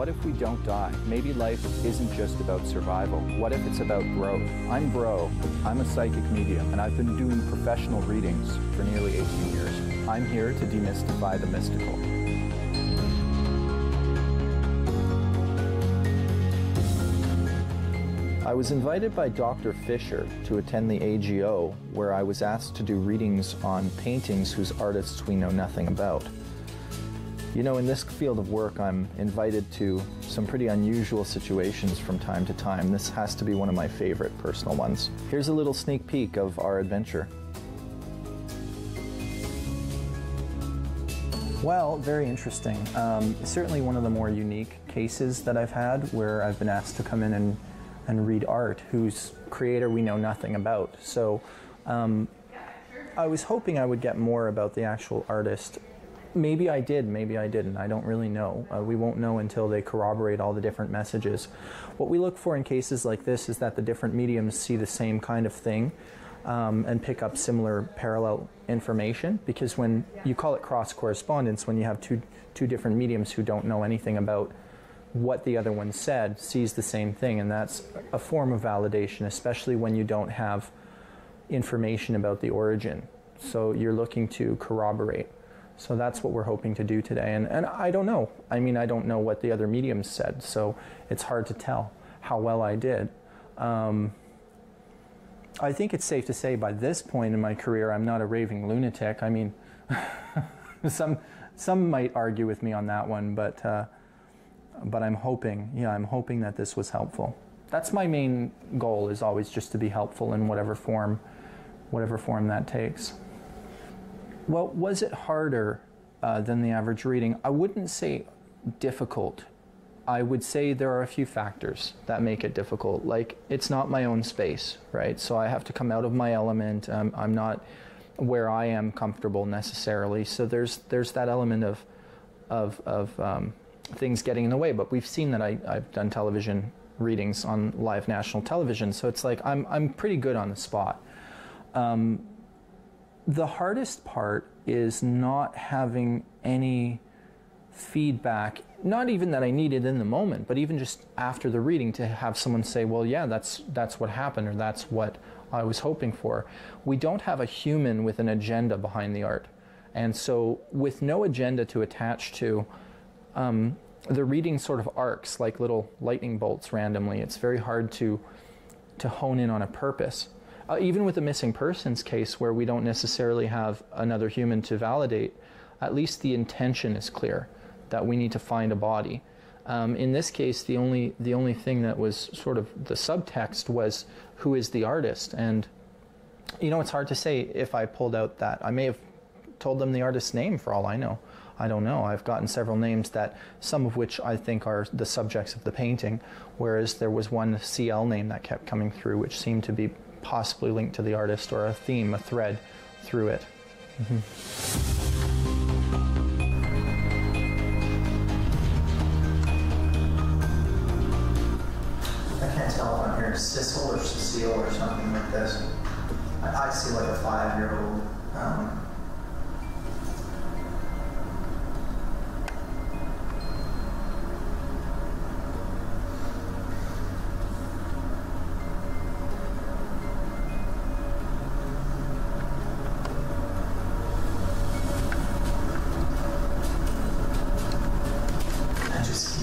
What if we don't die? Maybe life isn't just about survival. What if it's about growth? I'm Bro. I'm a psychic medium, and I've been doing professional readings for nearly 18 years. I'm here to demystify the mystical. I was invited by Dr. Fisher to attend the AGO, where I was asked to do readings on paintings whose artists we know nothing about. You know, in this field of work, I'm invited to some pretty unusual situations from time to time. This has to be one of my favorite personal ones. Here's a little sneak peek of our adventure. Well, very interesting. Certainly one of the more unique cases that I've had where I've been asked to come in and read art whose creator we know nothing about. So I was hoping I would get more about the actual artist. Maybe I did, maybe I didn't. I don't really know. We won't know until they corroborate all the different messages. What we look for in cases like this is that the different mediums see the same kind of thing and pick up similar parallel information, because when you call it cross correspondence, when you have two different mediums who don't know anything about what the other one said, sees the same thing, and that's a form of validation, especially when you don't have information about the origin. So you're looking to corroborate. So that's what we're hoping to do today. And I don't know. I mean, I don't know what the other mediums said, so it's hard to tell how well I did. I think it's safe to say by this point in my career, I'm not a raving lunatic. I mean, some might argue with me on that one, but I'm hoping that this was helpful. That's my main goal, is always just to be helpful in whatever form that takes. Well, was it harder than the average reading? I wouldn't say difficult. I would say there are a few factors that make it difficult. Like, it's not my own space, right? So I have to come out of my element. I'm not where I am comfortable necessarily. So there's that element of things getting in the way. But we've seen that I've done television readings on live national television, so it's like I'm pretty good on the spot. The hardest part is not having any feedback, not even that I needed in the moment, but even just after the reading, to have someone say, well, yeah, that's what happened, or that's what I was hoping for. We don't have a human with an agenda behind the art. And so with no agenda to attach to, the reading sort of arcs like little lightning bolts randomly. It's very hard to hone in on a purpose. Even with a missing persons case, where we don't necessarily have another human to validate, at least the intention is clear, that we need to find a body. In this case, the only thing that was sort of the subtext was, who is the artist? And you know, it's hard to say if I pulled out that. I may have told them the artist's name for all I know. I don't know. I've gotten several names, that some of which I think are the subjects of the painting, whereas there was one CL name that kept coming through, which seemed to be possibly linked to the artist, or a theme, a thread through it. I can't tell if I'm hearing Sissel or Cecile or something like this. I see like a 5-year-old.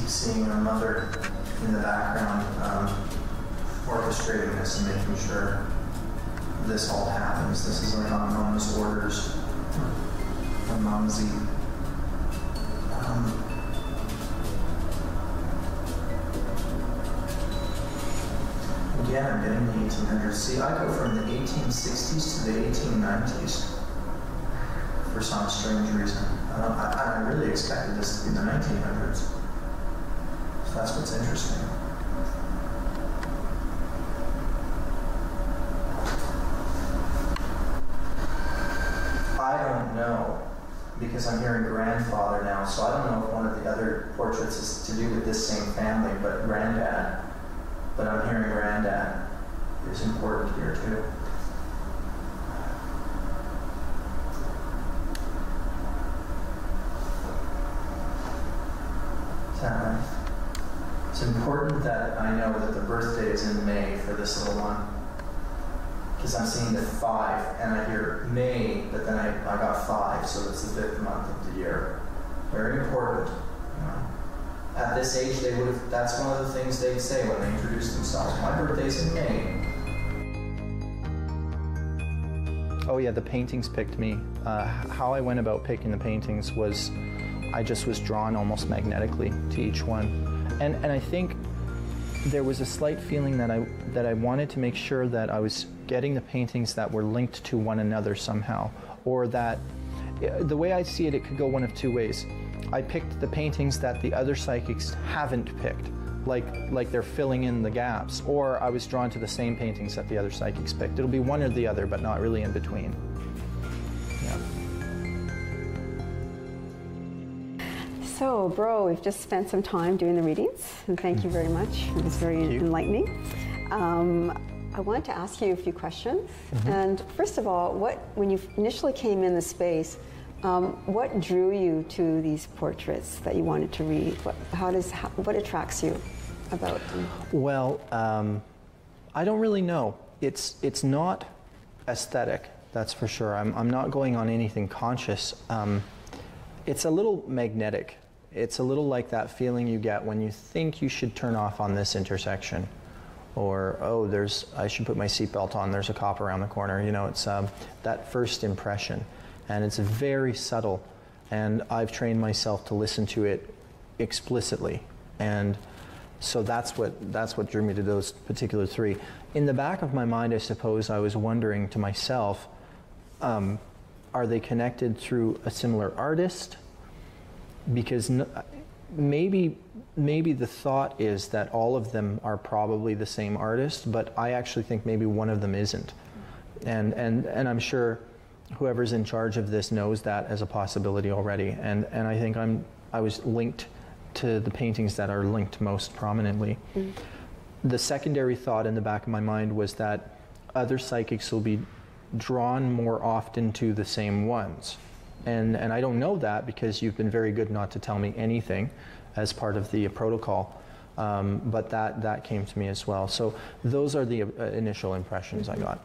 Seeing her mother in the background, orchestrating this and making sure this all happens. This is like on Mom's orders, on Mom's Again, I'm getting the 1800s. See, I go from the 1860s to the 1890s for some strange reason. I really expected this to be the 1900s. That's what's interesting. I don't know, because I'm hearing grandfather now, so I don't know if one of the other portraits is to do with this same family, but granddad. But I'm hearing granddad is important here too. Is that right? I know that the birthday is in May for this little one. Because I'm seeing the 5, and I hear May, but then I got 5, so it's the 5th month of the year. Very important. You know. At this age, they would have. That's one of the things they'd say when they introduce themselves. My birthday's in May. Oh yeah, the paintings picked me. How I went about picking the paintings was, I just was drawn almost magnetically to each one, and I think there was a slight feeling that I wanted to make sure that I was getting the paintings that were linked to one another somehow, or that the way I see it, it could go one of two ways. I picked the paintings that the other psychics haven't picked, like they're filling in the gaps, or I was drawn to the same paintings that the other psychics picked. It'll be one or the other, but not really in between. Yeah. So, Bro, we've just spent some time doing the readings, and thank you very much. It was very enlightening. I wanted to ask you a few questions. And first of all, when you initially came in the space, what drew you to these portraits that you wanted to read? What attracts you about them? Well, I don't really know. It's not aesthetic, that's for sure. I'm not going on anything conscious. It's a little magnetic. It's a little like that feeling you get when you think you should turn off on this intersection, or oh, I should put my seatbelt on. There's a cop around the corner. You know, it's that first impression. And it's very subtle, and I've trained myself to listen to it explicitly, and so that's what drew me to those particular 3. In the back of my mind, I suppose I was wondering to myself, are they connected through a similar artist? Because maybe the thought is that all of them are probably the same artist, but I actually think maybe one of them isn't, and I'm sure whoever's in charge of this knows that as a possibility already, and I think I was linked to the paintings that are linked most prominently. The secondary thought in the back of my mind was that other psychics will be drawn more often to the same ones, and I don't know that because you've been very good not to tell me anything as part of the protocol, but that came to me as well. So those are the initial impressions I got.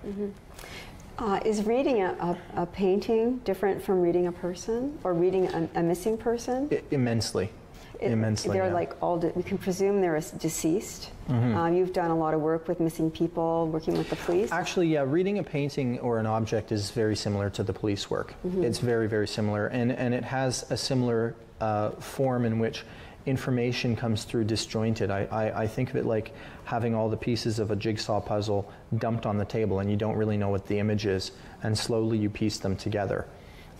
Is reading a painting different from reading a person, or reading a missing person? Immensely. Immensely. They're like we can presume they're deceased. You've done a lot of work with missing people, working with the police. Actually, yeah, reading a painting or an object is very similar to the police work. It's very, very similar, and it has a similar form in which information comes through disjointed. I think of it like having all the pieces of a jigsaw puzzle dumped on the table and you don't really know what the image is, and slowly you piece them together.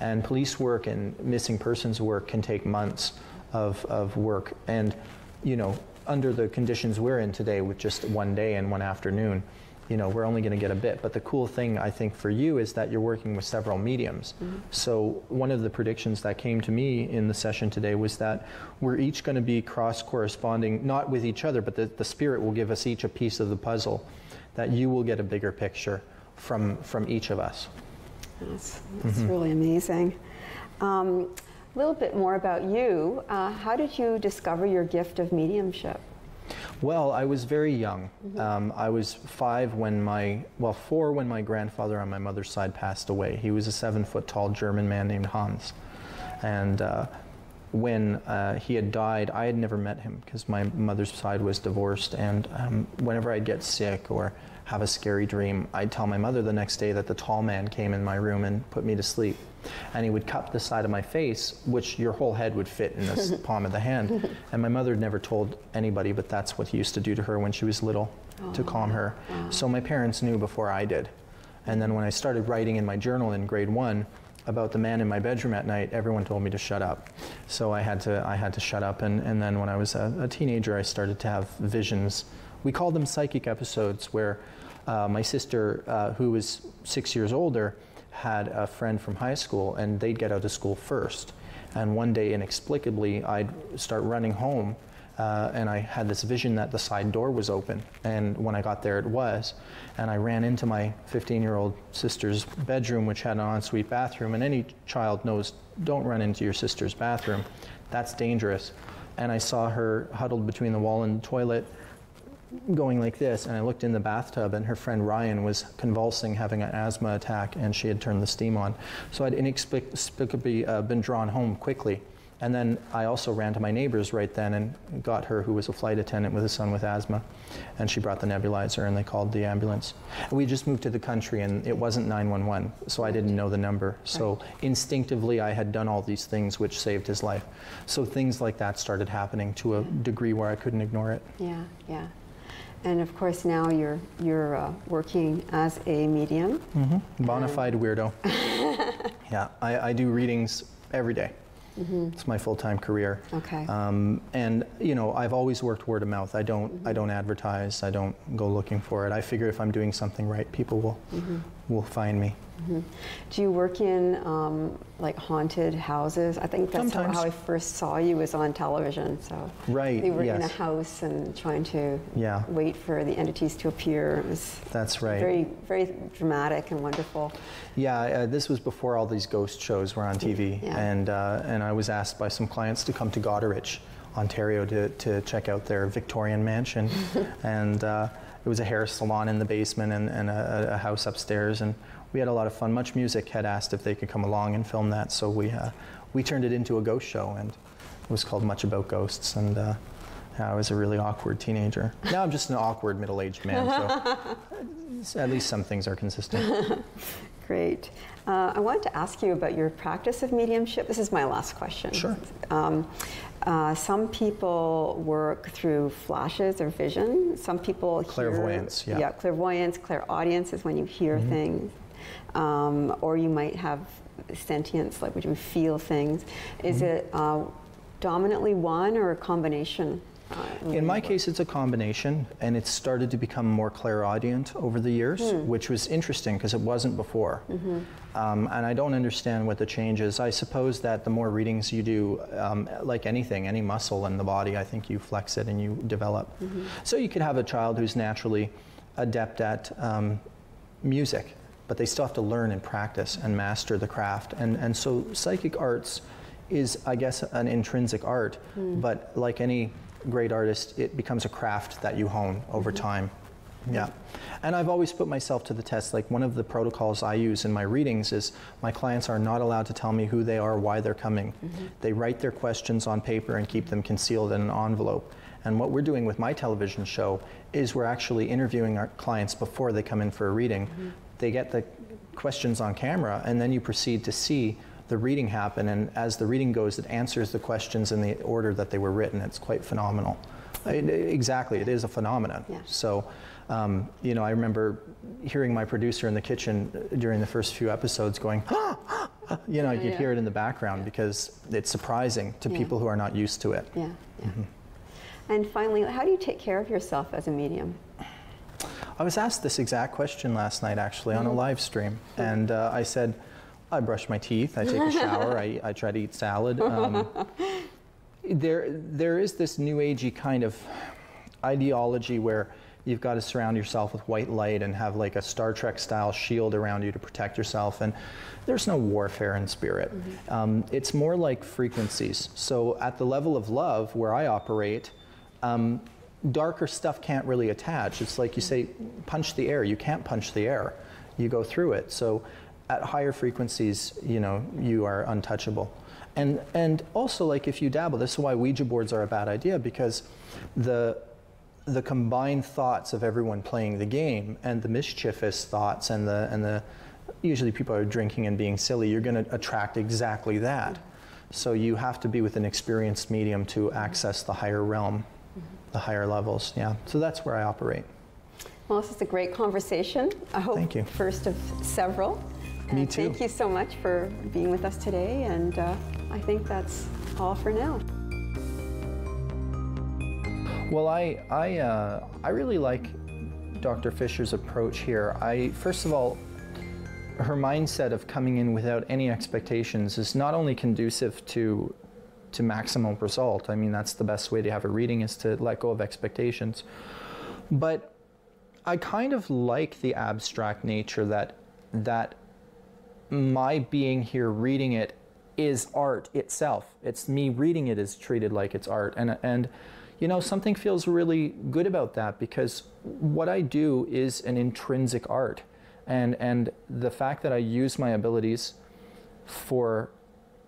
And police work and missing persons work can take months of work, and you know, under the conditions we're in today with just one day and one afternoon, you know, we're only going to get a bit. But the cool thing, I think, for you is that you're working with several mediums. So one of the predictions that came to me in the session today was that we're each going to be cross-corresponding, not with each other, but the spirit will give us each a piece of the puzzle, that you will get a bigger picture from each of us. That's really amazing. A little bit more about you. How did you discover your gift of mediumship? Well, I was very young. I was 4 when my grandfather on my mother's side passed away. He was a 7-foot-tall German man named Hans. And when he had died, I had never met him because my mother's side was divorced. And whenever I'd get sick or have a scary dream, I'd tell my mother the next day that the tall man came in my room and put me to sleep. And he would cup the side of my face, which your whole head would fit in the palm of the hand. And my mother never told anybody, but that's what he used to do to her when she was little, to calm her. So my parents knew before I did. And then when I started writing in my journal in grade 1 about the man in my bedroom at night, everyone told me to shut up. So I had to shut up. And then when I was a teenager, I started to have visions. We call them psychic episodes, where my sister, who was 6 years older, had a friend from high school, and they'd get out of school first. And one day, inexplicably, I'd start running home, and I had this vision that the side door was open. And when I got there, it was. And I ran into my 15-year-old sister's bedroom, which had an ensuite bathroom. And any child knows, don't run into your sister's bathroom. That's dangerous. And I saw her huddled between the wall and the toilet, going like this, and I looked in the bathtub, and her friend Ryan was convulsing, having an asthma attack, and she had turned the steam on. So I'd inexplicably been drawn home quickly. And then I also ran to my neighbor's right then and got her, who was a flight attendant with a son with asthma, and she brought the nebulizer, and they called the ambulance. And we just moved to the country, and it wasn't 911, so I didn't know the number. So instinctively I had done all these things which saved his life. So things like that started happening to a degree where I couldn't ignore it. Yeah, yeah. And of course now you're working as a medium. Mm-hmm. Bona fide weirdo. Yeah, I do readings every day. Mm-hmm. It's my full-time career. Okay. And you know, I've always worked word of mouth. I don't advertise. I don't go looking for it. I figure if I'm doing something right, people will find me. Mm-hmm. Do you work in like haunted houses? I think that's how I first saw you, was on television. So right, you were in a house and trying to wait for the entities to appear. It was very, very dramatic and wonderful. Yeah, this was before all these ghost shows were on TV, and I was asked by some clients to come to Goderich, Ontario, to check out their Victorian mansion, and it was a hair salon in the basement and a house upstairs, and we had a lot of fun. Much Music had asked if they could come along and film that, so we turned it into a ghost show, and it was called Much About Ghosts, and I was a really awkward teenager. Now I'm just an awkward middle-aged man, so at least some things are consistent. Great. I wanted to ask you about your practice of mediumship. This is my last question. Sure. Some people work through flashes or vision. Some people clairvoyance, hear, clairvoyance, clairaudience is when you hear things. Or you might have sentience, like would you feel things. Is it dominantly one or a combination? In my case, it's a combination, and it's started to become more clairaudient over the years, which was interesting because it wasn't before. And I don't understand what the change is. I suppose that the more readings you do, like anything, any muscle in the body, I think you flex it and you develop. So you could have a child who's naturally adept at music, but they still have to learn and practice and master the craft. And so psychic arts is, I guess, an intrinsic art, but like any great artist, it becomes a craft that you hone over time. Yeah. And I've always put myself to the test. Like, one of the protocols I use in my readings is my clients are not allowed to tell me who they are, why they're coming. They write their questions on paper and keep them concealed in an envelope. And what we're doing with my television show is we're actually interviewing our clients before they come in for a reading. They get the questions on camera, and then you proceed to see the reading happen, and as the reading goes, it answers the questions in the order that they were written. It's quite phenomenal. Exactly, it is a phenomenon. Yeah. So, you know, I remember hearing my producer in the kitchen during the first few episodes going, you know, you'd hear it in the background because it's surprising to people who are not used to it. Yeah, yeah. And finally, how do you take care of yourself as a medium? I was asked this exact question last night, actually, on a live stream, and I said, I brush my teeth, I take a shower, I try to eat salad. There is this new agey kind of ideology where you've got to surround yourself with white light and have like a Star Trek style shield around you to protect yourself, and there's no warfare in spirit. It's more like frequencies. So at the level of love where I operate, darker stuff can't really attach. It's like you say, punch the air. You can't punch the air. You go through it. So at higher frequencies, you know, you are untouchable. And also, like, if you dabble, this is why Ouija boards are a bad idea, because the combined thoughts of everyone playing the game and the mischievous thoughts and the usually people are drinking and being silly, you're going to attract exactly that. So you have to be with an experienced medium to access the higher realm, the higher levels. Yeah. So that's where I operate. Well, this is a great conversation. I hope Thank you. First of several. Me too. Thank you so much for being with us today, and I think that's all for now. Well, I really like Dr. Fisher's approach here. First of all, her mindset of coming in without any expectations is not only conducive to maximum result. I mean, that's the best way to have a reading, is to let go of expectations. But I kind of like the abstract nature that my being here reading it is art itself. It's me reading it is treated like it's art. And you know, something feels really good about that, because what I do is an intrinsic art. And the fact that I use my abilities for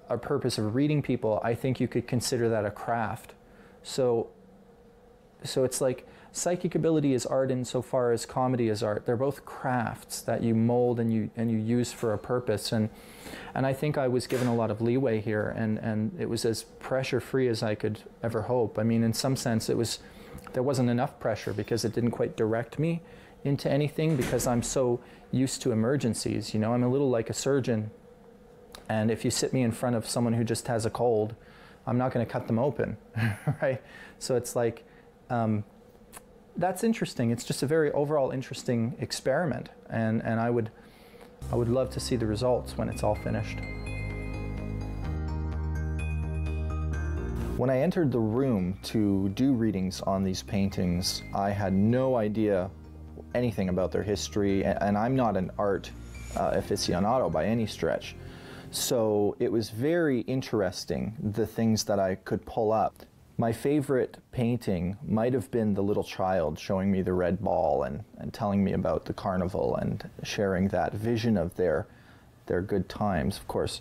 a purpose of reading people, I think you could consider that a craft. So it's like psychic ability is art insofar as comedy is art. They're both crafts that you mold and you use for a purpose. And I think I was given a lot of leeway here, and it was as pressure-free as I could ever hope. I mean, in some sense, there wasn't enough pressure because it didn't quite direct me into anything, because I'm so used to emergencies. You know, I'm a little like a surgeon, and if you sit me in front of someone who just has a cold, I'm not going to cut them open, right? So it's like, that's interesting. It's just a very overall interesting experiment, and I would love to see the results when it's all finished. When I entered the room to do readings on these paintings, I had no idea anything about their history, and I'm not an art aficionado by any stretch. So it was very interesting, the things that I could pull up. My favorite painting might have been the little child showing me the red ball and telling me about the carnival and sharing that vision of their good times. Of course,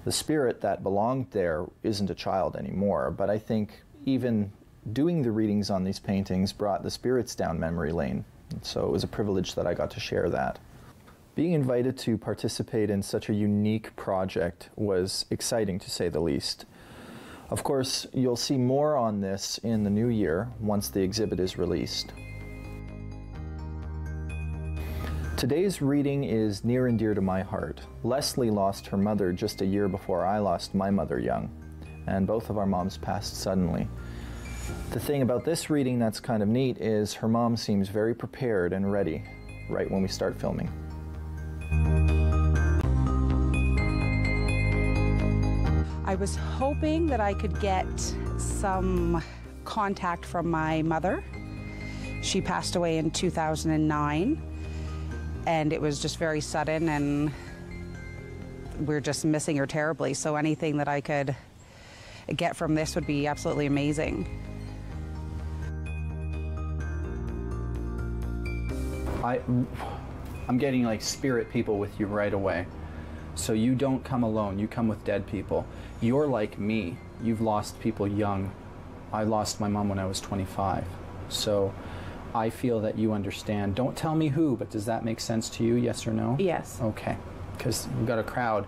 the spirit that belonged there isn't a child anymore, but I think even doing the readings on these paintings brought the spirits down memory lane. So it was a privilege that I got to share that. Being invited to participate in such a unique project was exciting, to say the least. Of course, you'll see more on this in the new year once the exhibit is released. Today's reading is near and dear to my heart. Leslie lost her mother just a year before I lost my mother young, and both of our moms passed suddenly. The thing about this reading that's kind of neat is her mom seems very prepared and ready right when we start filming. I was hoping that I could get some contact from my mother. She passed away in 2009, and it was just very sudden, and we're just missing her terribly. So anything that I could get from this would be absolutely amazing. I'm getting like spirit people with you right away. So you don't come alone, you come with dead people. You're like me, you've lost people young. I lost my mom when I was 25. So I feel that you understand. Don't tell me who, but does that make sense to you, yes or no? Yes. Okay, because we've got a crowd.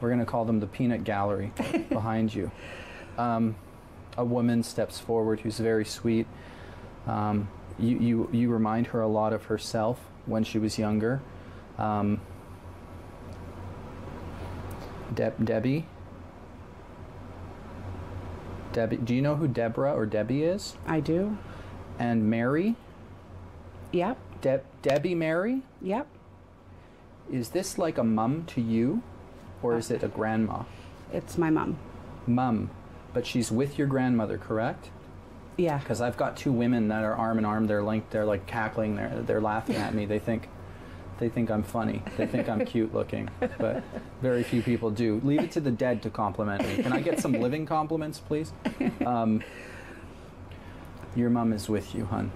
We're gonna call them the peanut gallery behind you. A woman steps forward who's very sweet. You remind her a lot of herself when she was younger. Debbie, do you know who Deborah or Debbie is? I do. And Mary? Yep. Debbie Mary? Yep. Is this like a mum to you, or is it a grandma? It's my mom. Mum, but she's with your grandmother, correct? Yeah. Because I've got two women that are arm in arm. They're like cackling. They're laughing at me. They think I'm funny. They think I'm cute looking, but very few people do. Leave it to the dead to compliment me. Can I get some living compliments, please? Your mom is with you, hon.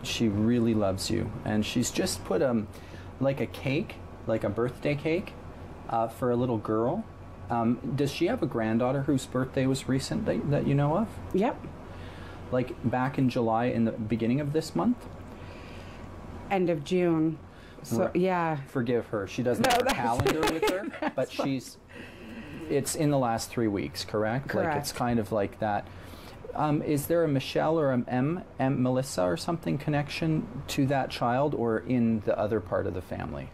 She really loves you, and she's just put like a cake, like a birthday cake, for a little girl. Does she have a granddaughter whose birthday was recent that you know of? Yep. Like back in July, in the beginning of this month? End of June. So, Right. Yeah. Forgive her. She doesn't have a calendar with her, but it's in the last 3 weeks, correct? Correct. Like it's kind of like that. Is there a Michelle or M, Melissa or something connection to that child, or in the other part of the family?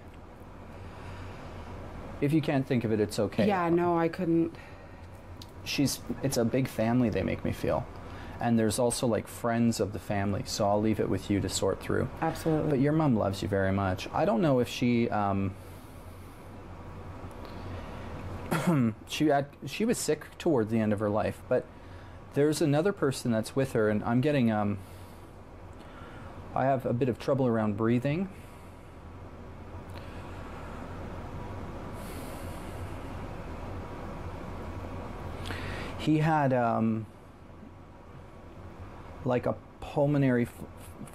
If you can't think of it, it's okay. Yeah, no, I couldn't. It's a big family, they make me feel. And there's also like friends of the family, so I'll leave it with you to sort through. Absolutely. But your mom loves you very much. I don't know if she she was sick toward the end of her life, but there's another person that's with her, and I'm getting I have a bit of trouble around breathing. He had like a pulmonary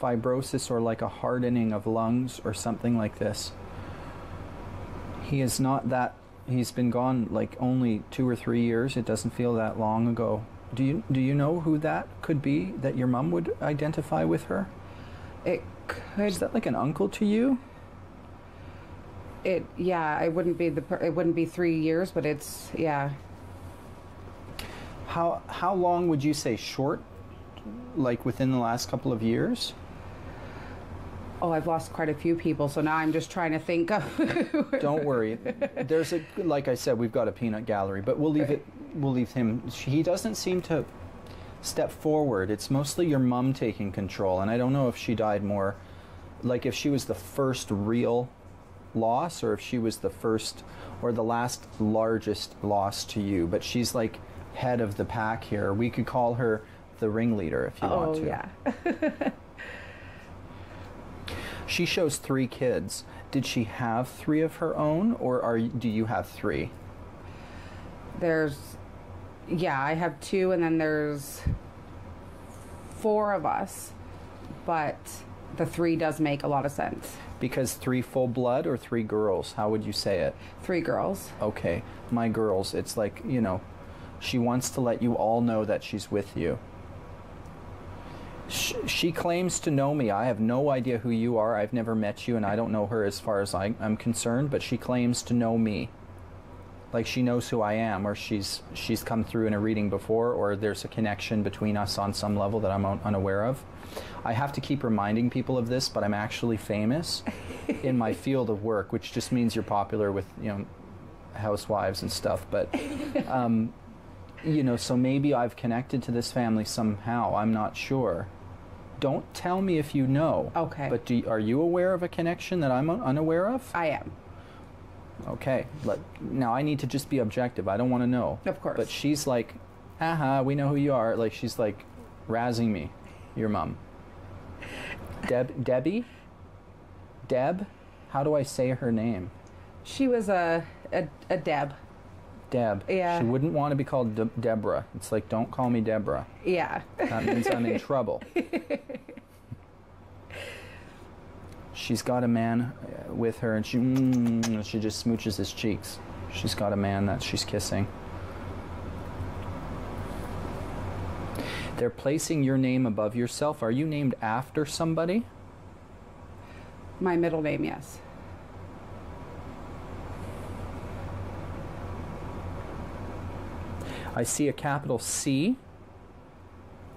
fibrosis or like a hardening of lungs or something like this. He is not that, he's been gone like only 2 or 3 years. It doesn't feel that long ago. Do you know who that could be, that your mom would identify with her? It could. Is that like an uncle to you? Yeah, it wouldn't be 3 years, but it's, yeah. How long would you say? Short, like within the last couple of years? Oh, I've lost quite a few people, so now I'm just trying to think of. Don't worry. There's a, like I said, we've got a peanut gallery, but we'll leave it. We'll leave him. He doesn't seem to step forward. It's mostly your mom taking control, and I don't know if she died more, like if she was the first real loss, or if she was the first or the last largest loss to you. But she's like head of the pack here. We could call her the ringleader if you want to. Oh yeah. She shows 3 kids. Did she have 3 of her own, or do you have 3? Yeah, I have 2, and then there's 4 of us, but the 3 does make a lot of sense. Because 3 full blood or 3 girls? How would you say it? 3 girls. Okay, my girls. It's like, you know, she wants to let you all know that she's with you. She claims to know me. I have no idea who you are. I've never met you, and I don't know her as far as I'm concerned, but she claims to know me. Like she knows who I am, or she's come through in a reading before, or there's a connection between us on some level that I'm unaware of. I have to keep reminding people of this, but I'm actually famous in my field of work, which just means you're popular with, you know, housewives and stuff. But, you know, so maybe I've connected to this family somehow. I'm not sure. Don't tell me if you know. Okay. But are you aware of a connection that I'm unaware of? I am. Okay. Now I need to just be objective. I don't want to know. Of course. But she's like, haha, we know who you are. Like, she's like razzing me, your mom. Debbie? Deb? How do I say her name? She was a Deb. Deb. Yeah. She wouldn't want to be called Deborah. It's like, don't call me Deborah. Yeah. That means I'm in trouble. She's got a man with her, and she just smooches his cheeks. She's got a man that she's kissing. They're placing your name above yourself. Are you named after somebody? My middle name, yes. I see a capital C.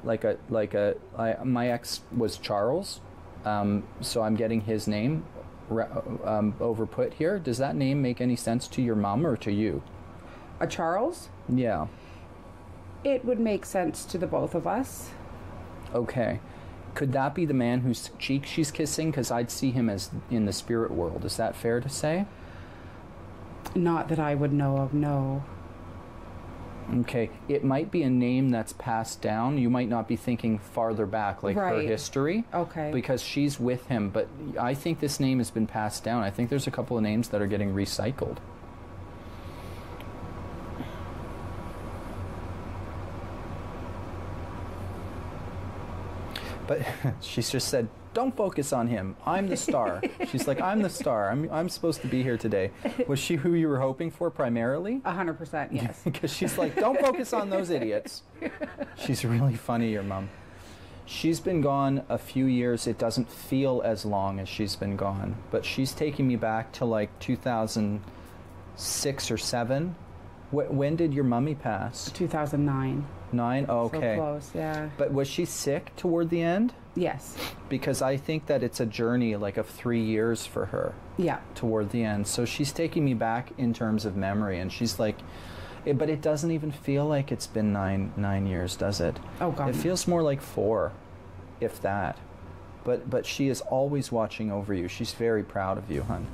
My ex was Charles, so I'm getting his name overput here. Does that name make any sense to your mom or to you? A Charles? Yeah. It would make sense to the both of us. Okay. Could that be the man whose cheek she's kissing? Because I'd see him as in the spirit world. Is that fair to say? Not that I would know of, no. Okay. It might be a name that's passed down. You might not be thinking farther back, like her history. Okay. Because she's with him. But I think this name has been passed down. I think there's a couple of names that are getting recycled. But she's just said, don't focus on him. I'm the star. She's like, I'm the star. I'm supposed to be here today. Was she who you were hoping for primarily? 100%, yes. Because she's like, don't focus on those idiots. She's really funny, your mom. She's been gone a few years. It doesn't feel as long as she's been gone. But she's taking me back to like 2006 or 7. When did your mummy pass? 2009. 9? Oh, okay. So close, yeah. But was she sick toward the end? Yes. Because I think that it's a journey like of 3 years for her. Yeah. Toward the end. So she's taking me back in terms of memory, and she's like, but it doesn't even feel like it's been nine years, does it? Oh, God. It feels more like 4, if that. But she is always watching over you. She's very proud of you, hon.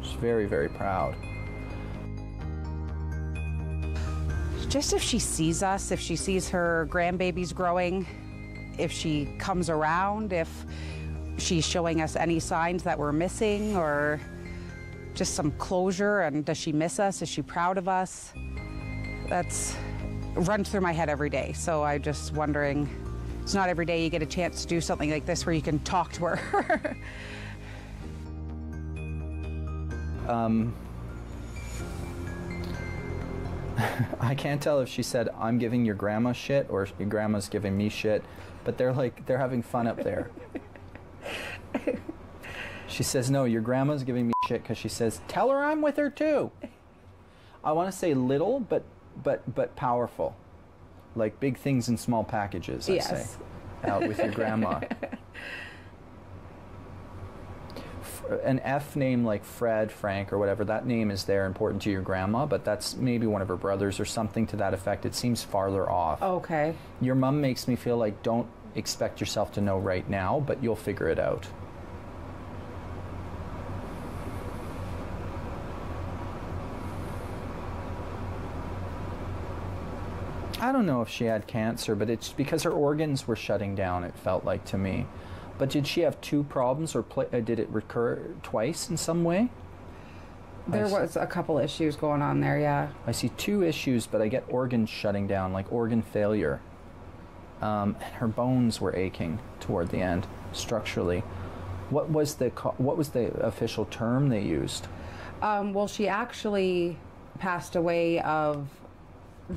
She's very, very proud. Just if she sees us, if she sees her grandbabies growing, if she comes around, if she's showing us any signs that we're missing, or just some closure, and does she miss us? Is she proud of us? That's runs through my head every day. So I'm just wondering, It's not every day you get a chance to do something like this where you can talk to her. I can't tell if she said, I'm giving your grandma shit, or your grandma's giving me shit, but they're having fun up there. She says, no, your grandma's giving me shit, because she says, tell her I'm with her too. I want to say little, but powerful. Like big things in small packages, I say. Out with your grandma. An F name like Fred, Frank, or whatever, that name is there important to your grandma, but that's maybe one of her brothers or something to that effect. It seems farther off. Okay. Your mom makes me feel like don't expect yourself to know right now, but you'll figure it out. I don't know if she had cancer, but it's because her organs were shutting down, it felt like to me. But did she have two problems, or did it recur twice in some way? There was a couple issues going on there, yeah. I see two issues, but I get organs shutting down, like organ failure. And her bones were aching toward the end, structurally. What was the official term they used? Well, she actually passed away of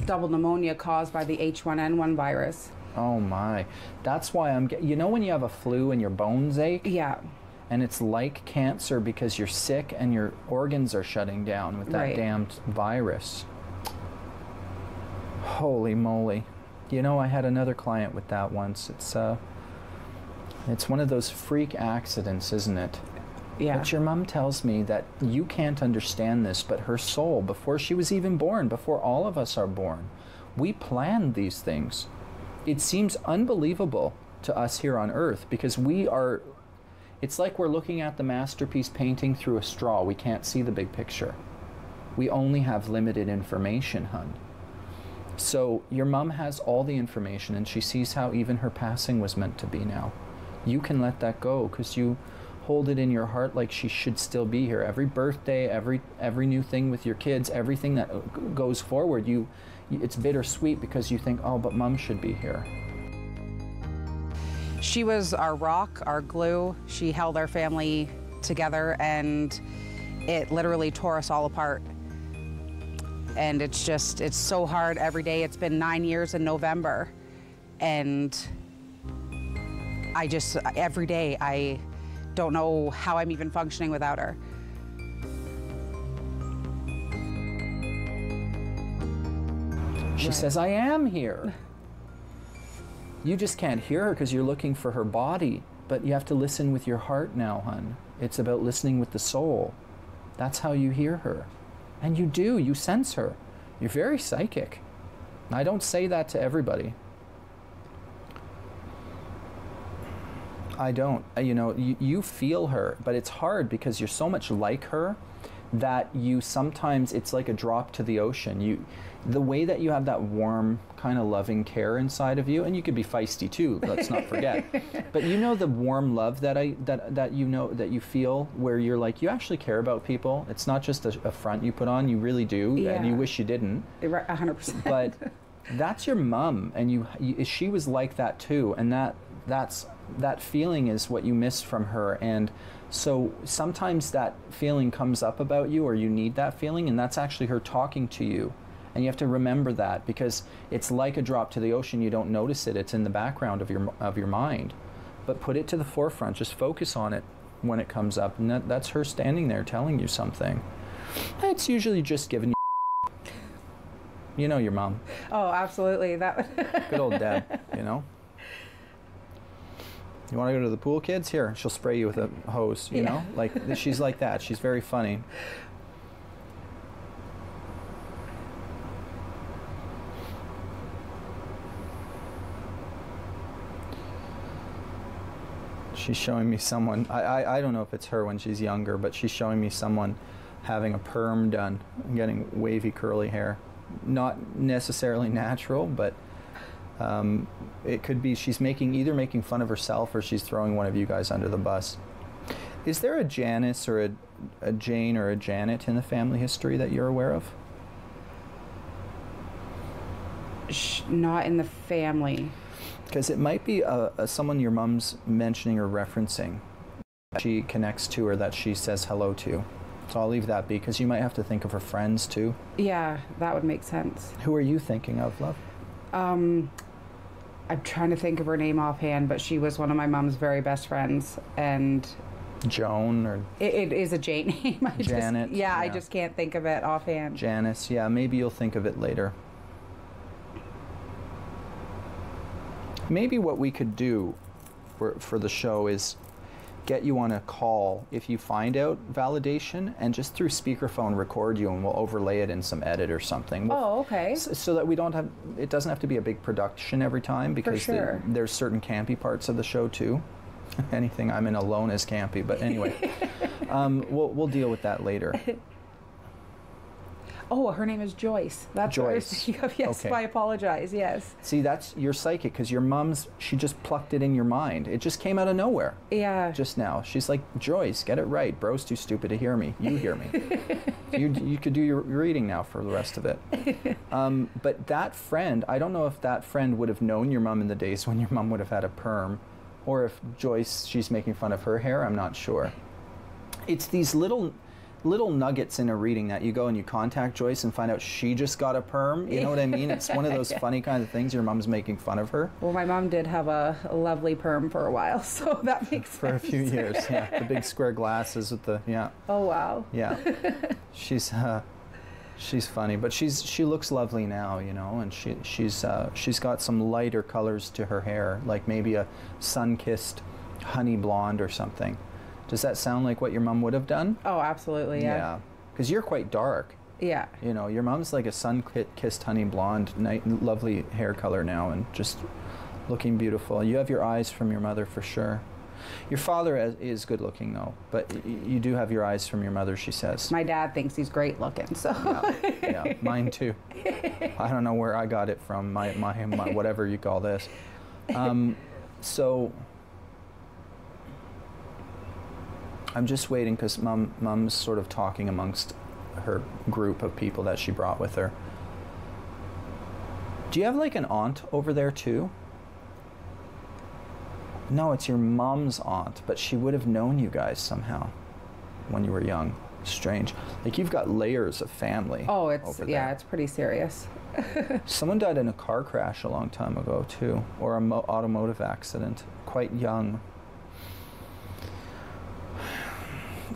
double pneumonia caused by the H1N1 virus. Oh my. That's why you know when you have a flu and your bones ache? Yeah. And it's like cancer because you're sick and your organs are shutting down with that damned virus. Holy moly. You know, I had another client with that once. It's one of those freak accidents, isn't it? Yeah. But your mom tells me that you can't understand this, but her soul, before she was even born, before all of us are born, we planned these things. It seems unbelievable to us here on Earth because it's like we're looking at the masterpiece painting through a straw. We can't see the big picture. We only have limited information, hun. So your mom has all the information and she sees how even her passing was meant to be now. You can let that go because you hold it in your heart like she should still be here. Every birthday, every new thing with your kids, everything that goes forward, it's bittersweet because you think, oh, but mom should be here. She was our rock, our glue. She held our family together, and it literally tore us all apart. And it's so hard every day. It's been 9 years in November, and every day, I don't know how I'm even functioning without her. She says, I am here. You just can't hear her because you're looking for her body, but you have to listen with your heart now, hun. It's about listening with the soul. That's how you hear her. And you do, you sense her. You're very psychic. I don't say that to everybody. I don't. You know, you feel her, but it's hard because you're so much like her that you sometimes, it's like a drop to the ocean. The way that you have that warm, kind of loving care inside of you, and you could be feisty too, let's not forget. But you know the warm love that you feel, where you're like, you actually care about people. It's not just a front you put on, you really do, and you wish you didn't. 100%. But that's your mom, and she was like that too, and that feeling is what you miss from her. And so sometimes that feeling comes up about you, or you need that feeling, and that's actually her talking to you. And you have to remember that, because it's like a drop to the ocean. You don't notice it. It's in the background of your mind. But put it to the forefront. Just focus on it when it comes up. And that's her standing there telling you something. It's usually just giving you you know your mom. Oh, absolutely. Good old dad, you know. You want to go to the pool, kids? Here, she'll spray you with a hose, you know? Like, she's like that. She's very funny. She's showing me someone, I don't know if it's her when she's younger, but she's showing me someone having a perm done and getting wavy curly hair. Not necessarily natural, but it could be she's either making fun of herself or she's throwing one of you guys under the bus. Is there a Janice or a Jane or a Janet in the family history that you're aware of? Not in the family. Because it might be someone your mom's mentioning or referencing. She connects to or that she says hello to. So I'll leave that be, because you might have to think of her friends too. Yeah, that would make sense. Who are you thinking of, love? I'm trying to think of her name offhand, but she was one of my mom's very best friends, and Joan or it is a Jane name. Janet. Yeah, I just can't think of it offhand. Janice. Yeah, maybe you'll think of it later. Maybe what we could do for the show is get you on a call if you find out validation, and just through speakerphone record you, and we'll overlay it in some edit or something. Okay. So that we don't have, it doesn't have to be a big production every time, because For sure. there's certain campy parts of the show too. Anything I'm in alone is campy, but anyway, we'll deal with that later. Oh, her name is Joyce. That's Joyce. what I was thinking of. Yes, Okay. I apologize. Yes. See, that's your psychic, because your mom's, she just plucked it in your mind. It just came out of nowhere. Yeah. Just now. She's like, Joyce, get it right. Bro's too stupid to hear me. You hear me. You could do your reading now for the rest of it. But that friend, I don't know if that friend would have known your mom in the days when your mom would have had a perm, or if Joyce, she's making fun of her hair, I'm not sure. It's these little nuggets in a reading that you go and you contact Joyce and find out she just got a perm. You know what I mean? It's one of those funny kind of things. Your mom's making fun of her. Well, my mom did have a lovely perm for a while, so that makes sense. For a few years, yeah. The big square glasses with the, yeah. Oh, wow. Yeah. She's funny, but she looks lovely now, you know, and she's got some lighter colors to her hair, like maybe a sun-kissed honey blonde or something. Does that sound like what your mom would have done? Oh, absolutely, yeah. Yeah, because you're quite dark. Yeah. You know, your mom's like a sun-kissed honey blonde, lovely hair color now, and just looking beautiful. You have your eyes from your mother for sure. Your father is good looking though, but you do have your eyes from your mother, she says. My dad thinks he's great looking, so. Yeah, mine too. I don't know where I got it from, my whatever you call this. So I'm just waiting, because mom's sort of talking amongst her group of people that she brought with her. Do you have like an aunt over there too? No, it's your mom's aunt, but she would have known you guys somehow when you were young. Strange. Like, you've got layers of family. Oh, over yeah, there. it's pretty serious. Someone died in a car crash a long time ago too, or an automotive accident, quite young.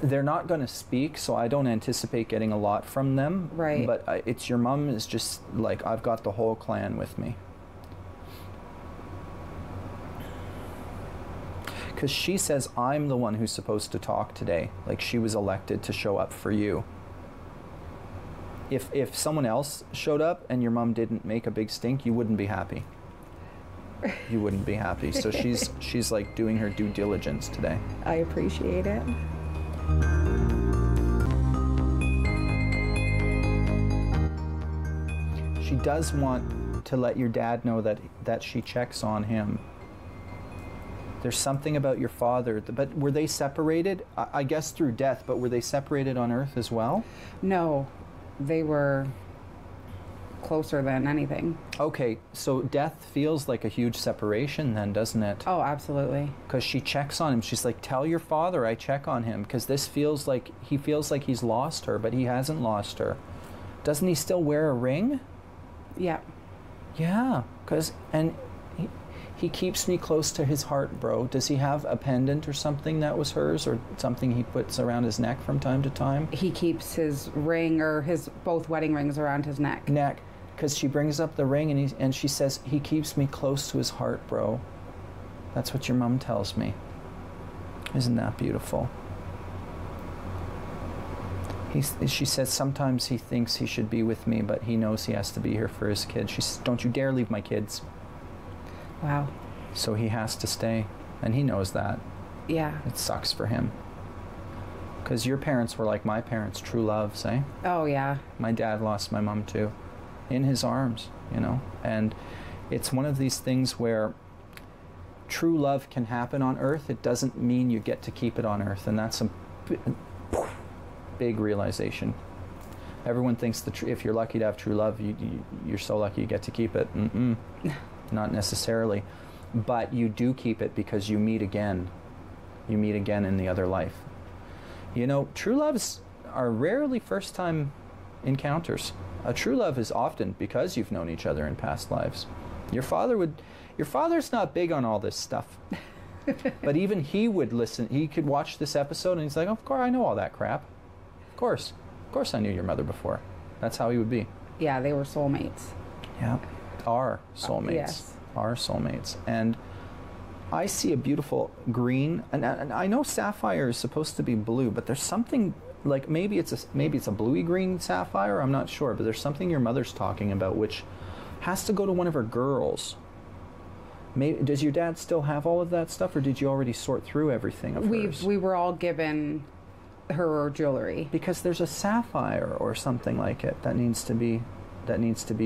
They're not going to speak, so I don't anticipate getting a lot from them. Right. But it's your mom is just like, I've got the whole clan with me. Because she says I'm the one who's supposed to talk today. Like, she was elected to show up for you. If someone else showed up and your mom didn't make a big stink, you wouldn't be happy. You wouldn't be happy. So she's like doing her due diligence today. I appreciate it. She does want to let your dad know that she checks on him. There's something about your father, but were they separated? I guess through death, but were they separated on Earth as well? No, they were closer than anything. Okay, so death feels like a huge separation then, doesn't it? Oh, absolutely. Because she checks on him. She's like, tell your father I check on him, because this feels like he's lost her, but he hasn't lost her. Doesn't he still wear a ring? Yeah. Yeah, and he keeps me close to his heart, bro. Does he have a pendant or something that was hers, or something he puts around his neck from time to time? He keeps his ring, or his both wedding rings, around his neck. Because she brings up the ring and she says, he keeps me close to his heart, bro. That's what your mom tells me. Isn't that beautiful? She says sometimes he thinks he should be with me, but he knows he has to be here for his kids. She says, don't you dare leave my kids. Wow. So he has to stay, and he knows that. Yeah. It sucks for him. Because your parents were like my parents, true loves, eh? Oh, yeah. My dad lost my mom too, in his arms, you know? And it's one of these things where true love can happen on Earth. It doesn't mean you get to keep it on Earth, and that's a big realization. Everyone thinks if you're lucky to have true love, you're so lucky you get to keep it. not necessarily. But you do keep it because you meet again. You meet again in the other life. You know, true loves are rarely first-time encounters. A true love is often because you've known each other in past lives. Your father's not big on all this stuff. But even he would listen. He could watch this episode and he's like, of course I know all that crap. Of course I knew your mother before. That's how he would be. Yeah, they were soulmates. Yeah, our soulmates. Yes. Our soulmates. And I see a beautiful green, and I know sapphire is supposed to be blue, but there's something like maybe it's a bluey green sapphire. I'm not sure, but there's something your mother's talking about which has to go to one of her girls. Maybe, does your dad still have all of that stuff, or did you already sort through everything of hers? We were all given her jewelry. Because there's a sapphire or something like it that needs to be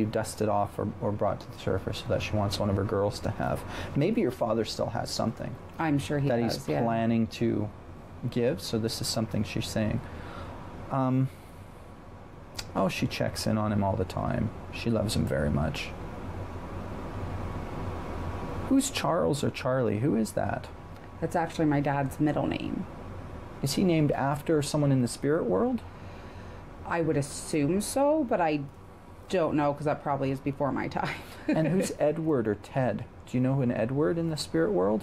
dusted off or brought to the surface, so that she wants one of her girls to have. Maybe your father still has something. I'm sure he that does, he's planning to give. So this is something she's saying. Oh, she checks in on him all the time. She loves him very much. Who's Charles or Charlie? Who is that? That's actually my dad's middle name. Is he named after someone in the spirit world? I would assume so, but I don't know, because that probably is before my time. And who's Edward or Ted? Do you know an Edward in the spirit world?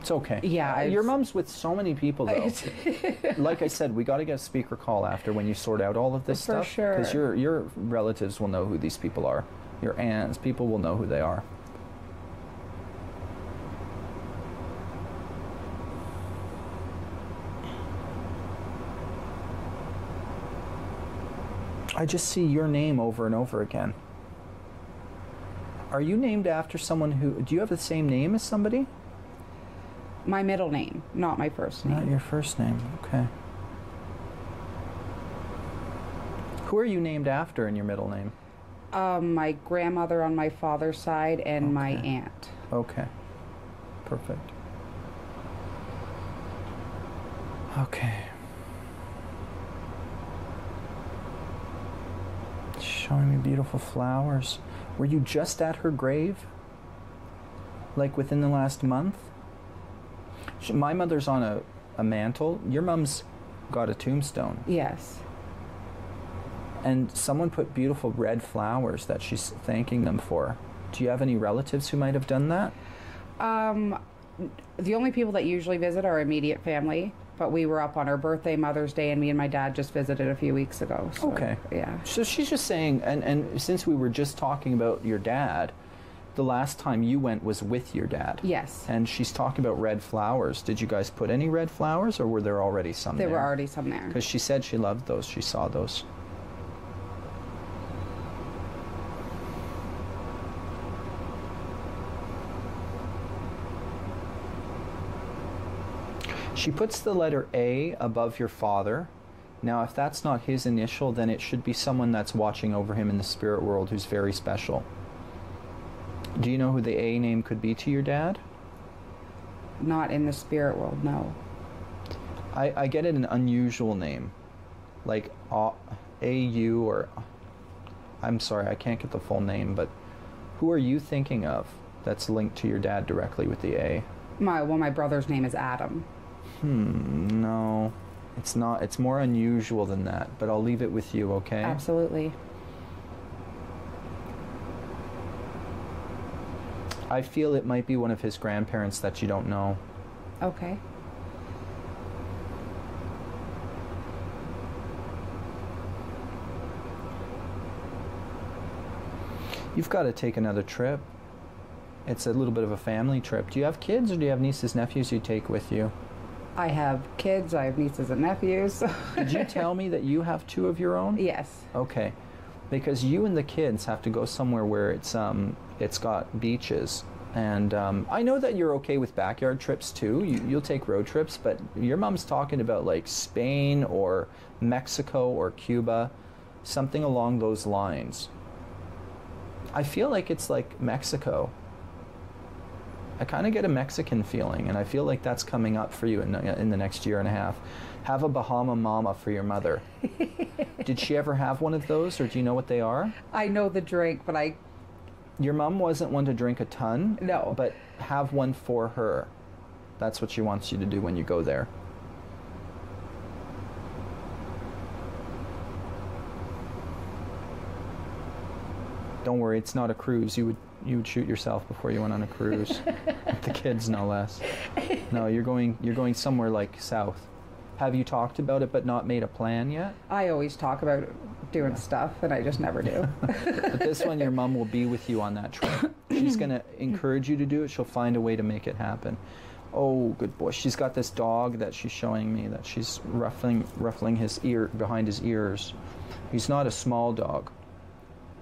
It's okay. Yeah. Your mom's with so many people, though. Like I said, we got to get a speaker call after when you sort out all of this stuff. For sure. Because your relatives will know who these people are. Your aunts, people will know who they are. I just see your name over and over again. Are you named after someone who... Do you have the same name as somebody? My middle name, not my first name. Not your first name, okay. Who are you named after in your middle name? My grandmother on my father's side and my aunt. Okay, perfect. Okay. Showing me beautiful flowers. Were you just at her grave? Like within the last month? My mother's on a mantle. Your mom's got a tombstone. Yes. And someone put beautiful red flowers that she's thanking them for. Do you have any relatives who might have done that? The only people that usually visit are immediate family. But we were up on her birthday, Mother's Day, and me and my dad just visited a few weeks ago. So, okay. Yeah. So she's just saying, and since we were just talking about your dad, the last time you went was with your dad. Yes. And she's talking about red flowers. Did you guys put any red flowers, or were there already some there? There were already some there. Because she said she loved those. She saw those. She puts the letter A above your father. Now, if that's not his initial, then it should be someone that's watching over him in the spirit world who's very special. Do you know who the A name could be to your dad? Not in the spirit world, no. I get it an unusual name. Like A-U or... I'm sorry, I can't get the full name, but who are you thinking of that's linked to your dad directly with the A? My brother's name is Adam. No, it's not. It's more unusual than that, but I'll leave it with you, okay? Absolutely. I feel it might be one of his grandparents that you don't know. Okay. You've got to take another trip. It's a little bit of a family trip. Do you have kids, or do you have nieces, nephews you take with you? I have kids, I have nieces and nephews. Did you tell me that you have 2 of your own? Yes. Okay. Because you and the kids have to go somewhere where it's got beaches. And I know that you're okay with backyard trips too. You'll take road trips, but your mom's talking about like Spain or Mexico or Cuba, something along those lines. I feel like it's like Mexico. I kind of get a Mexican feeling, and I feel like that's coming up for you in the next year and a half. Have a Bahama mama for your mother. Did she ever have one of those, or do you know what they are? I know the drink, but Your mom wasn't one to drink a ton. No. But have one for her. That's what she wants you to do when you go there. Don't worry, it's not a cruise. You would shoot yourself before you went on a cruise. With the kids, no less. No, you're going somewhere like south. Have you talked about it but not made a plan yet? I always talk about doing stuff, and I just never do. But this one, your mom will be with you on that trip. She's going to encourage you to do it. She'll find a way to make it happen. Oh, good boy. She's got this dog that she's showing me that she's ruffling his ear behind his ears. He's not a small dog.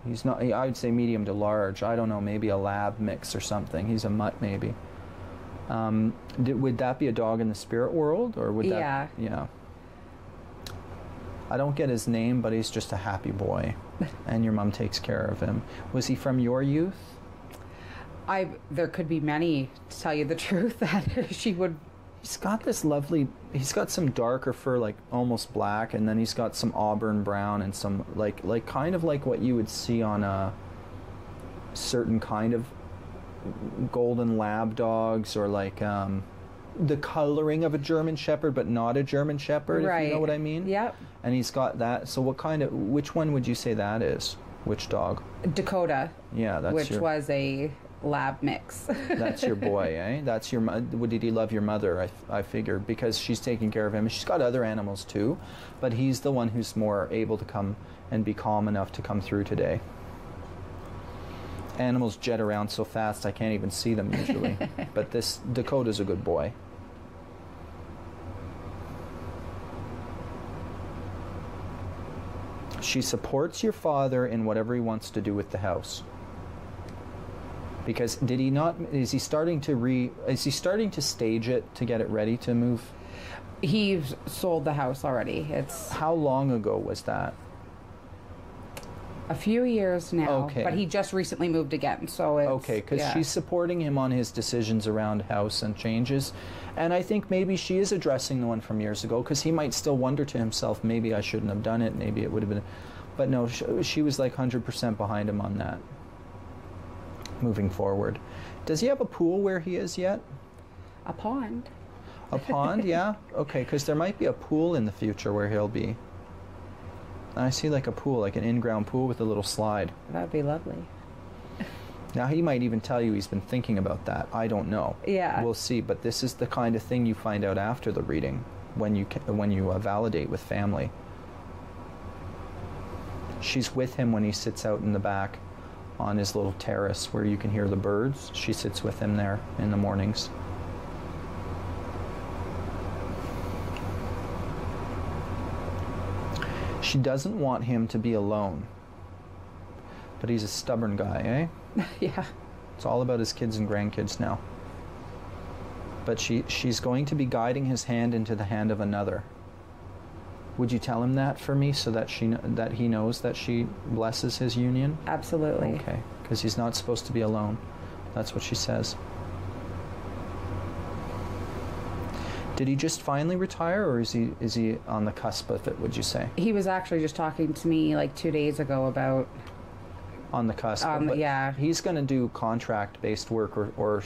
He's not, I would say medium to large. I don't know, maybe a lab mix or something. He's a mutt maybe. Would that be a dog in the spirit world, or would that? Yeah. I don't get his name, but he's just a happy boy, and your mom takes care of him. Was he from your youth? There could be many, to tell you the truth, that she would. He's got this lovely, he's got some darker fur, like almost black, and then he's got some auburn brown and some like kind of like what you would see on a certain kind of golden lab dogs, or like the coloring of a German Shepherd, but not a German Shepherd, right. If you know what I mean. Yep. And he's got that. So which one would you say that is? Which dog? Dakota. Yeah, that's which was a lab mix. That's your boy, eh? That's your. Did he love your mother? I figured, because she's taking care of him. She's got other animals too, but he's the one who's more able to come and be calm enough to come through today. Animals jet around so fast I can't even see them usually. But this Dakota's a good boy. She supports your father in whatever he wants to do with the house. Because is he starting to stage it to get it ready to move? He's sold the house already. How long ago was that? A few years now. Okay. But he just recently moved again, so it's... Okay, because she's supporting him on his decisions around house and changes. And I think maybe she is addressing the one from years ago, because he might still wonder to himself, maybe I shouldn't have done it, maybe it would have been... But no, she was like 100% behind him on that. Moving forward. Does he have a pool where he is yet? A pond. A pond, yeah? Okay, because there might be a pool in the future where he'll be. I see like a pool, like an in-ground pool with a little slide. That'd be lovely. Now he might even tell you he's been thinking about that. I don't know. Yeah. We'll see, but this is the kind of thing you find out after the reading, when you validate with family. She's with him when he sits out in the back on his little terrace where you can hear the birds. She sits with him there in the mornings. She doesn't want him to be alone. But he's a stubborn guy, eh? Yeah. It's all about his kids and grandkids now. But she's going to be guiding his hand into the hand of another. Would you tell him that for me, so that he knows that she blesses his union? Absolutely. Okay, because he's not supposed to be alone. That's what she says. Did he just finally retire, or is he on the cusp of it, would you say? He was actually just talking to me like 2 days ago about... On the cusp. Yeah. He's going to do contract-based work or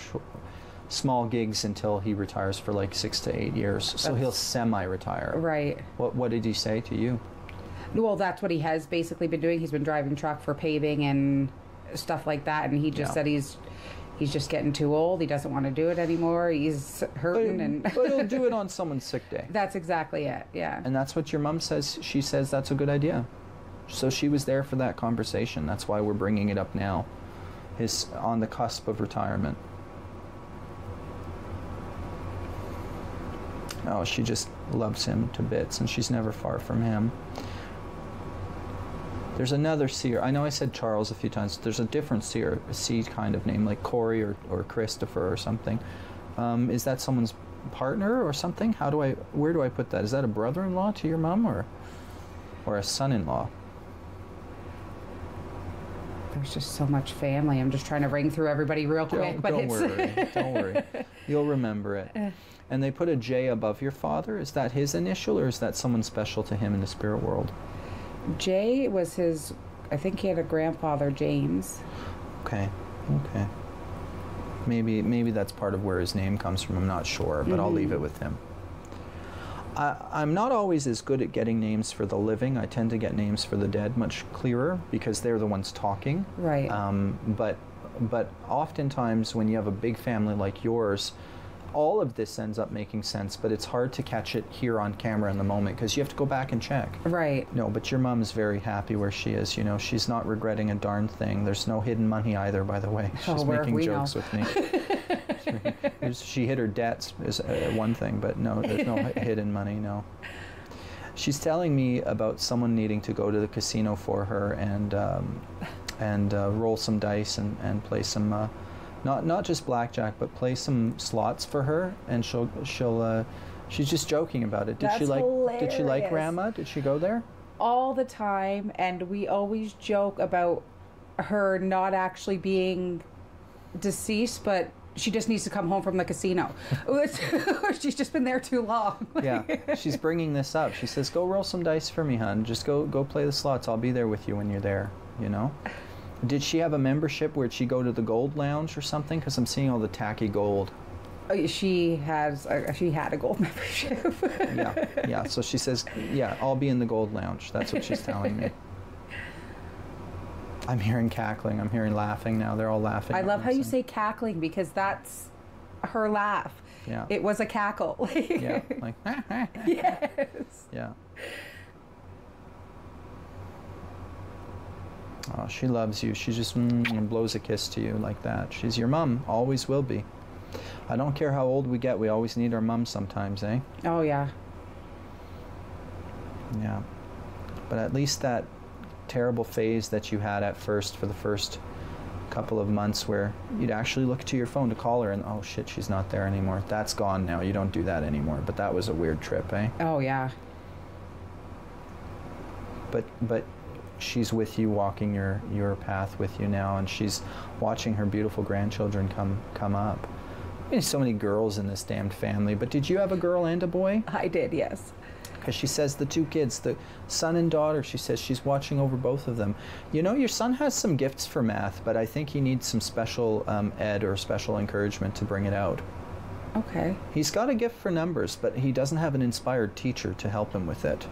small gigs until he retires for like 6 to 8 years. So he'll semi-retire. Right. What did he say to you? Well, that's what he has basically been doing. He's been driving truck for paving and stuff like that, and he just said he's just getting too old. He doesn't want to do it anymore. He's hurting. But he'll do it on someone's sick day. That's exactly it, yeah. And that's what your mom says. She says that's a good idea. So she was there for that conversation. That's why we're bringing it up now. He's on the cusp of retirement. Oh, she just loves him to bits, and she's never far from him. There's another seer. I know I said Charles a few times. There's a different seer, a C kind of name, like Corey or Christopher or something. Is that someone's partner or something? Where do I put that? Is that a brother-in-law to your mom, or a son-in-law? There's just so much family. I'm just trying to ring through everybody real quick. Don't worry. You'll remember it. And they put a J above your father. Is that his initial, or is that someone special to him in the spirit world? Jay was his, I think he had a grandfather, James. Okay, okay. Maybe that's part of where his name comes from. I'm not sure, but I'll leave it with him. I'm not always as good at getting names for the living. I tend to get names for the dead much clearer because they're the ones talking. Right. But oftentimes when you have a big family like yours, all of this ends up making sense, but it's hard to catch it here on camera in the moment because you have to go back and check. Right. No, but your mom's very happy where she is. You know, she's not regretting a darn thing. There's no hidden money either, by the way. She's making jokes with me. She hid her debts is one thing, but no, there's no hidden money, no. She's telling me about someone needing to go to the casino for her and roll some dice and play some, not just blackjack, but play some slots for her, and she's just joking about it. Did That's she like hilarious. Grandma? Did she go there? All the time, and we always joke about her not actually being deceased, but she just needs to come home from the casino. She's just been there too long. Yeah, she's bringing this up. She says, "Go roll some dice for me, hon. Just go play the slots. I'll be there with you when you're there." You know. Did she have a membership? Where'd she go to the gold lounge or something? Because I'm seeing all the tacky gold. She had a gold membership. Yeah. So she says, "Yeah, I'll be in the gold lounge." That's what she's telling me. I'm hearing cackling. I'm hearing laughing now. They're all laughing. I love how you say cackling because that's her laugh. Yeah. It was a cackle. Yeah. Like. Yes. Yeah. Oh, she loves you. She just blows a kiss to you like that. She's your mom. Always will be. I don't care how old we get. We always need our mom sometimes, eh? Oh yeah. Yeah. But at least that terrible phase that you had at first for the first couple of months where you'd actually look to your phone to call her and oh shit, she's not there anymore. That's gone now. You don't do that anymore. But that was a weird trip, eh? Oh yeah. But she's with you, walking your path with you now, and she's watching her beautiful grandchildren come up. I mean, so many girls in this damned family. But did you have a girl and a boy? I did, yes. Because she says the two kids, the son and daughter, she says she's watching over both of them. You know, your son has some gifts for math, but I think he needs some special ed or special encouragement to bring it out. Okay. He's got a gift for numbers, but he doesn't have an inspired teacher to help him with it.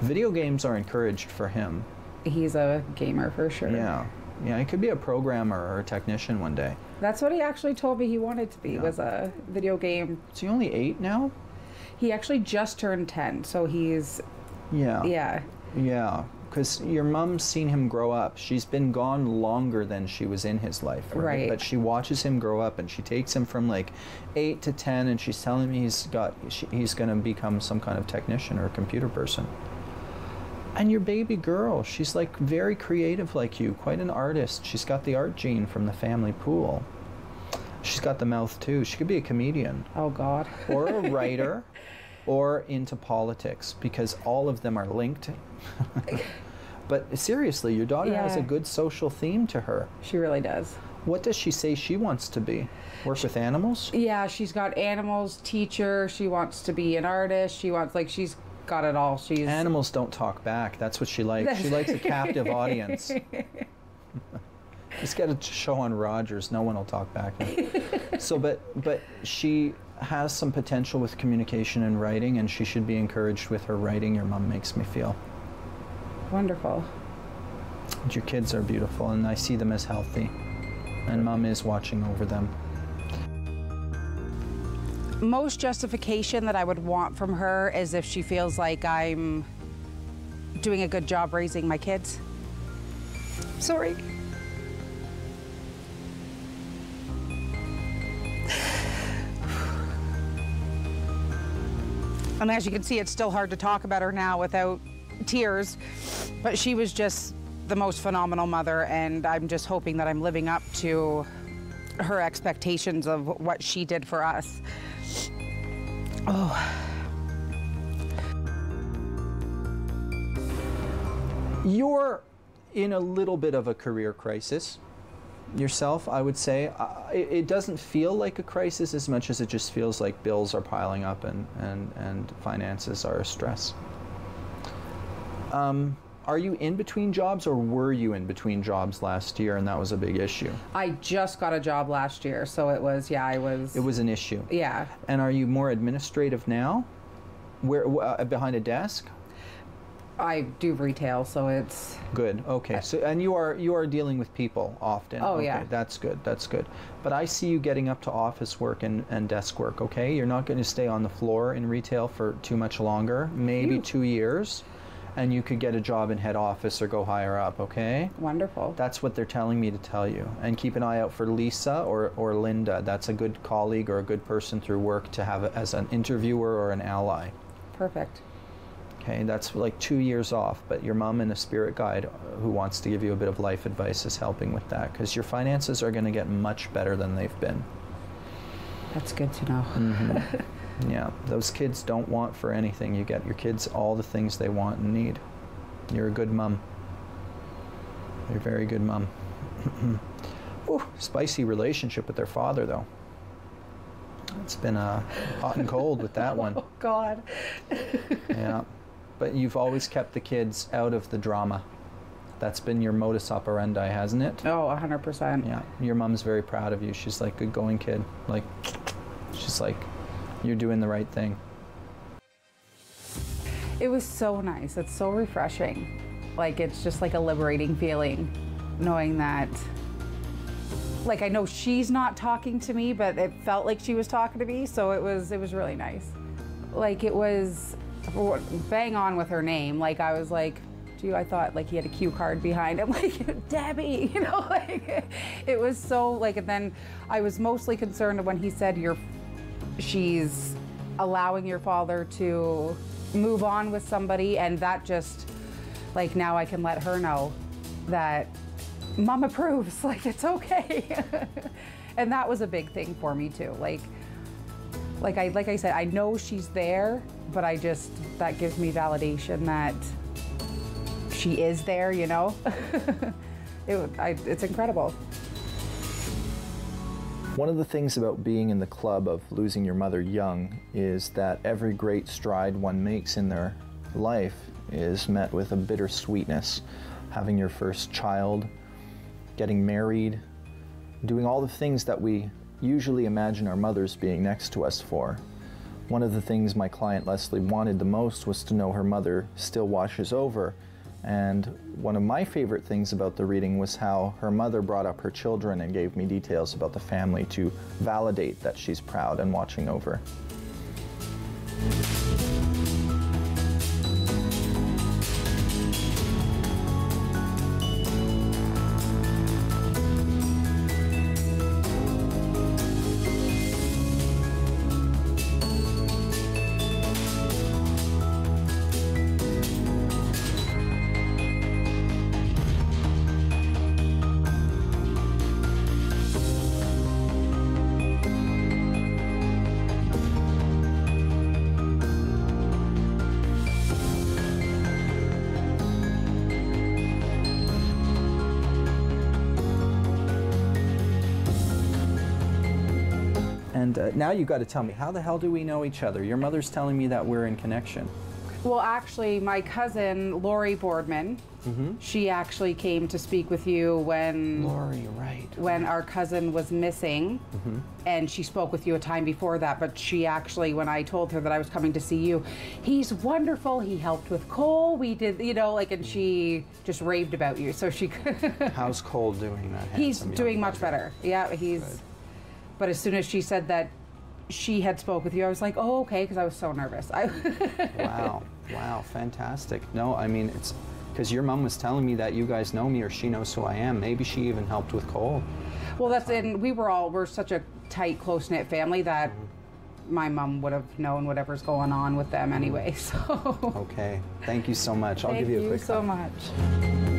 Video games are encouraged for him. He's a gamer for sure. Yeah. Yeah, he could be a programmer or a technician one day. That's what he actually told me he wanted to be, was a video game. Is he only 8 now? He actually just turned 10, so he's... Yeah. Yeah. Yeah, because your mom's seen him grow up. She's been gone longer than she was in his life. Right. But she watches him grow up, and she takes him from like 8 to 10, and she's telling me he's going to become some kind of technician or a computer person. And your baby girl, she's like very creative like you, quite an artist. She's got the art gene from the family pool. She's got the mouth too. She could be a comedian. Oh God. Or a writer, or into politics, because all of them are linked. But seriously, your daughter has a good social theme to her. She really does. What does she say she wants to be? Work with animals? Yeah, she's got animals, teacher, she wants to be an artist, she's got it all. Animals don't talk back. That's what she likes. She likes a captive audience. Just get a show on Rogers. No one will talk back. So, but she has some potential with communication and writing, and she should be encouraged with her writing. Your mom makes me feel wonderful. And your kids are beautiful, and I see them as healthy, and mom is watching over them. Most justification that I would want from her is if she feels like I'm doing a good job raising my kids. Sorry. And as you can see, it's still hard to talk about her now without tears, but she was just the most phenomenal mother, and I'm just hoping that I'm living up to her expectations of what she did for us. Oh. You're in a little bit of a career crisis yourself, I would say. It doesn't feel like a crisis as much as it just feels like bills are piling up and finances are a stress. Are you in between jobs, or were you in between jobs last year and that was a big issue? I just got a job last year, so it was, yeah, It was an issue. Yeah. And are you more administrative now? Where behind a desk? I do retail, so it's... Good. Okay. So, and you are dealing with people often. Oh, okay, yeah. That's good. That's good. But I see you getting up to office work and desk work. Okay. You're not going to stay on the floor in retail for too much longer. Maybe 2 years, and you could get a job in head office or go higher up. Okay. Wonderful. That's what they're telling me to tell you. And keep an eye out for Lisa or Linda. That's a good colleague or a good person through work to have as an interviewer or an ally. Perfect. Okay, that's like 2 years off, but your mom and a spirit guide who wants to give you a bit of life advice is helping with that, because your finances are going to get much better than they've been. That's good to know. Mm-hmm. Yeah, those kids don't want for anything. You get your kids all the things they want and need. You're a good mom. You're a very good mom. Ooh, spicy relationship with their father, though. It's been hot and cold with that one. Oh, God. Yeah. But you've always kept the kids out of the drama. That's been your modus operandi, hasn't it? Oh, 100%. Yeah. Your mom's very proud of you. She's like, good going, kid. Like, she's like, you're doing the right thing. It was so nice. It's so refreshing. Like, it's just like a liberating feeling, knowing that, like, I know she's not talking to me, but it felt like she was talking to me, so it was really nice. Like, it was bang on with her name. Like, I was like, gee, I thought like he had a cue card behind him, like, Debbie, you know, like, it was so, like, and then I was mostly concerned when he said she's allowing your father to move on with somebody, and that just, like, now I can let her know that Mom approves, like, it's okay. And that was a big thing for me too. Like I said, I know she's there, but that gives me validation that she is there, you know? It's incredible. One of the things about being in the club of losing your mother young is that every great stride one makes in their life is met with a bittersweetness. Having your first child, getting married, doing all the things that we usually imagine our mothers being next to us for. One of the things my client Leslie wanted the most was to know her mother still watches over. And one of my favorite things about the reading was how her mother brought up her children and gave me details about the family to validate that she's proud and watching over. And now you've got to tell me, how the hell do we know each other? Your mother's telling me that we're in connection. Well, actually, my cousin, Lori Boardman, she actually came to speak with you when... Lori, right. When our cousin was missing, and she spoke with you a time before that, but she actually, when I told her that I was coming to see you, he's wonderful, he helped with Cole, we did, you know, like, and she just raved about you, so she... How's Cole doing that? He's doing much better. Yeah, he's... Good. But as soon as she said that she had spoke with you, I was like, oh, okay, because I was so nervous. Wow, wow, fantastic. No, I mean, it's because your mom was telling me that you guys know me or she knows who I am. Maybe she even helped with Cole. Well, and we're such a tight, close-knit family that my mom would have known whatever's going on with them anyway, so. Okay, thank you so much. I'll give you a quick Thank you so much.